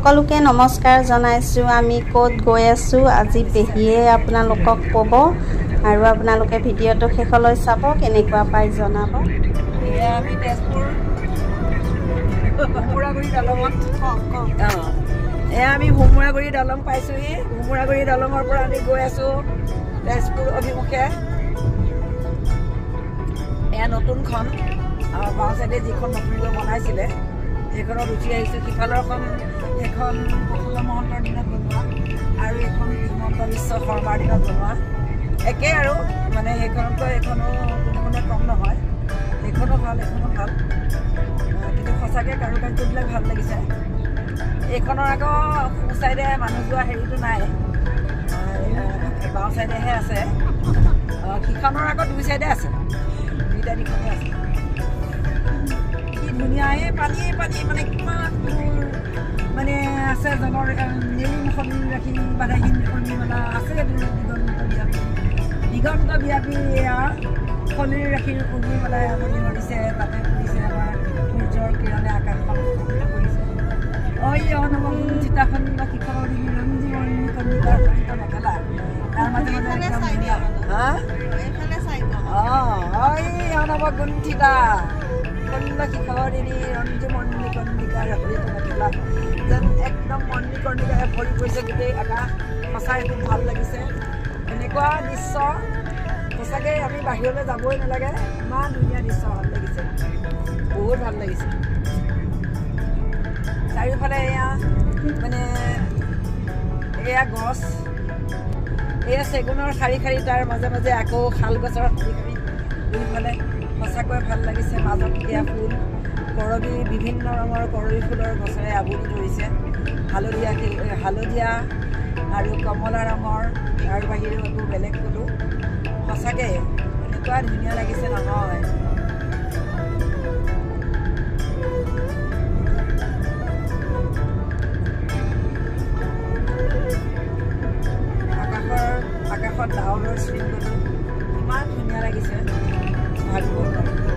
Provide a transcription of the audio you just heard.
সকলোকে নমস্কাৰ জনাইছো। আমি ক'ত গৈ আছো আজি পেহিয়ে আপোনালোকক ক'ব আৰু আপোনালোকে ভিডিঅ'টো শেষলৈ চাব, কেনেকুৱা পাই জনাব। এয়া আমি তেজপুৰ হুমুৰাগুৰি দলঙত এয়া আমি হুমুৰাগুৰি দলং পাইছোহি। হুমুৰাগুৰি দলঙৰ পৰা আমি গৈ আছো তেজপুৰ অভিমুখে। এয়া নতুনখন বাওঁ চাইডে যিখন নতুনকৈ বনাইছিলে সেইখনত উঠি আহিছোঁ। সিফালৰখন সেইখন প্ৰফুল্ল মহন্তৰ দিনত বনোৱা আৰু এইখন হিমন্ত বিশ্ব শৰ্মাৰ দিনত বনোৱা একে আৰু মানে সেইখনতকৈ এইখনো কোনো গুণে কম নহয়। এইখনো ভাল, এইখনো ভাল, কিন্তু সঁচাকৈ কাৰুকাৰ্যবিলাক ভাল লাগিছে। এইখনৰ আকৌ সোঁ চাইডে মানুহ যোৱা হেৰিটো নাই, বাওঁ চাইডেহে আছে। সিখনৰ আকৌ দুই চাইডে আছে, দুইটা দিশতে আছে। কি ধুনীয়া, এই পানীয়ে পানী মানে কিমান মানে আছে জনৰ নেৰিম খনি ৰাখি বাধাহীন খনিমালা আছে দিগন্ত ব্যাপী এয়া খনিৰ ৰাখিৰ উৰ্মিমালাই আমনি ধৰিছে। তাতে পৰিছে আমাৰ সূৰ্যৰ কিৰণে আকাশখন কৰিছে। চিতাখন সিখনৰ কণিকাৰ মেখেলা তাৰ মাজে মাজে একদম ধুনীয়া। গুণ্ঠিতা কন্যা শিখৰিণী ৰঞ্জু মণিকৰ্ণিকাৰ মেখেলা যেন একদম মণিকৰ্ণিকাৰে ভৰি পৰিছে গোটেই আকাশ। সঁচাই খুব ভাল লাগিছে এনেকুৱা দৃশ্য। সঁচাকৈ আমি বাহিৰলৈ যাবই নালাগে, ইমান ধুনীয়া দৃশ্য ভাল লাগিছে, বহুত ভাল লাগিছে। চাৰিওফালে এয়া মানে এয়া গছ, এয়া চেগুনৰ শাৰী শাৰী, তাৰ মাজে মাজে আকৌ শাল গছৰ শাৰী শাৰী দুইফালে। সঁচাকৈ ভাল লাগিছে। মাজত এয়া ফুল কৰবী, বিভিন্ন ৰঙৰ কৰবী ফুলৰ গছেৰে আৱৰি ধৰিছে। হালধীয়া আৰু কমলা ৰঙৰ, তাৰ বাহিৰেও একো বেলেগ ফুলো। সঁচাকৈ এনেকুৱা ধুনীয়া লাগিছে নহয়। আকাশত ডাৱৰৰ শৃংখলো ইমান ধুনীয়া লাগিছে, ভাবিব নোৱাৰি।